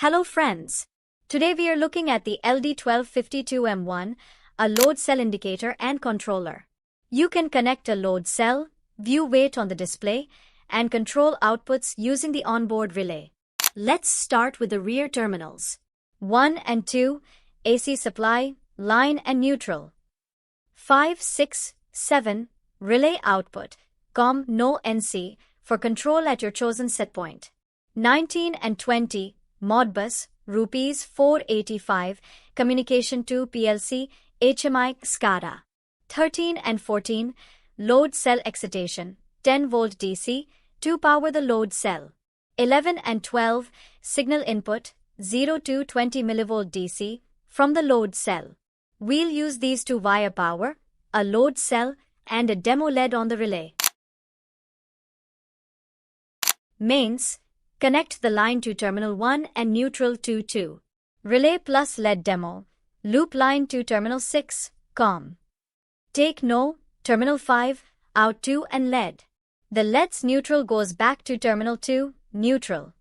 Hello friends. Today we are looking at the LD-1252M1, a load cell indicator and controller. You can connect a load cell, view weight on the display, and control outputs using the onboard relay. Let's start with the rear terminals. 1 and 2, AC supply, line and neutral. 5, 6, 7, relay output, COM no NC, for control at your chosen set point. 19 and 20, Modbus, Rs 485, communication to PLC, HMI, SCADA. 13 and 14, load cell excitation, 10 volt DC, to power the load cell. 11 and 12, signal input, 0 to 20 mV DC, from the load cell. We'll use these to wire power, a load cell, and a demo LED on the relay. Mains. Connect the line to terminal 1 and neutral to 2. Relay plus LED demo. Loop line to terminal 6, COM. Take no, terminal 5, out 2 and LED. The LED's neutral goes back to terminal 2, neutral.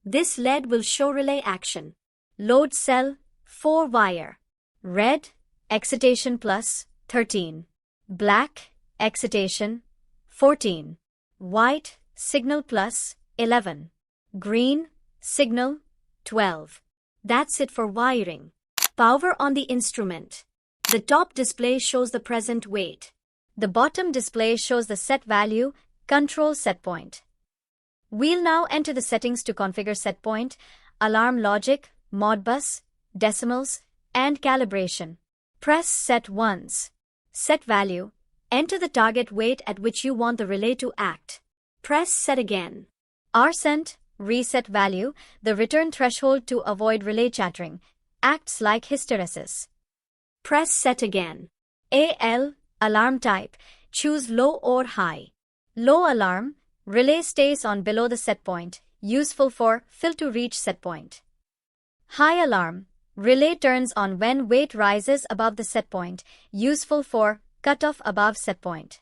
This LED will show relay action. Load cell, 4 wire. Red, excitation plus, 13. Black, excitation, 14. White, signal plus, 11. Green, signal, 12. That's it for wiring. Power on the instrument. The top display shows the present weight. The bottom display shows the set value, control set point. We'll now enter the settings to configure set point, alarm logic, Modbus, decimals, and calibration. Press set once. Set value. Enter the target weight at which you want the relay to act. Press set again. RSent, reset value, the return threshold to avoid relay chattering, acts like hysteresis. Press set again. AL, alarm type, choose low or high. Low alarm, relay stays on below the set point, useful for fill to reach set point. High alarm, relay turns on when weight rises above the set point, useful for cutoff above set point.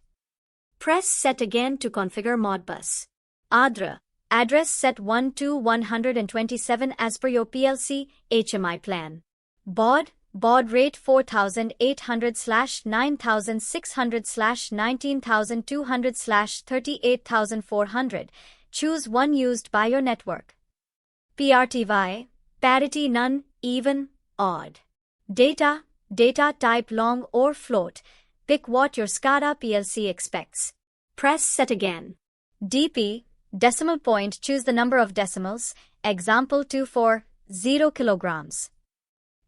Press set again to configure Modbus. ADRA, address set 1 to 127 as per your PLC HMI plan. Baud rate 48,600/19200/13400. Choose one used by your network. PRTY, parity none, even, odd. Data type long or float. Pick what your SCADA PLC expects. Press set again. DP, decimal point, choose the number of decimals, example 2 for 0 kilograms.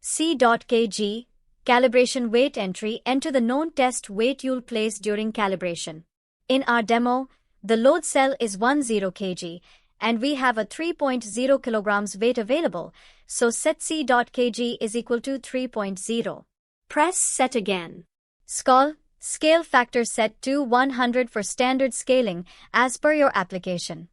C.kg, calibration weight entry, enter the known test weight you'll place during calibration. In our demo, the load cell is 10 kg, and we have a 3.0 kilograms weight available, so set C.kg is equal to 3.0. Press set again. Scale factor set to 100 for standard scaling as per your application.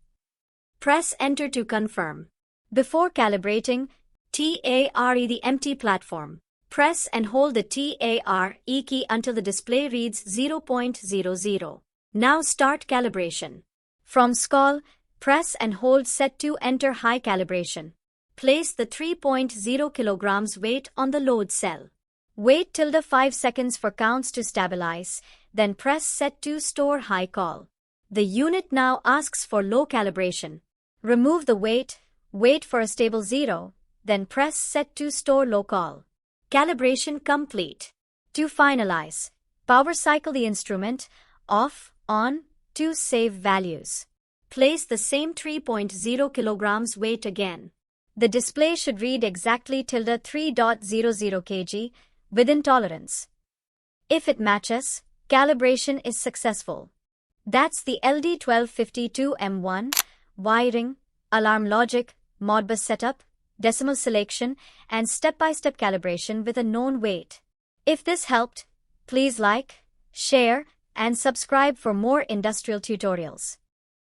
Press enter to confirm. Before calibrating, TARE the empty platform. Press and hold the TARE key until the display reads 0.00. Now start calibration. From SCAL, press and hold set to enter high calibration. Place the 3.0 kilograms weight on the load cell. Wait till the 5 seconds for counts to stabilize, then press set to store high call. The unit now asks for low calibration. Remove the weight, wait for a stable 0, then press set to store low call. Calibration complete. To finalize, power cycle the instrument, off, on, to save values. Place the same 3.0 kilograms weight again. The display should read exactly ~3.00 kg, within tolerance. If it matches, calibration is successful. That's the LD-1252M1, wiring, alarm logic, Modbus setup, decimal selection, and step-by-step calibration with a known weight. If this helped, please like, share, and subscribe for more industrial tutorials.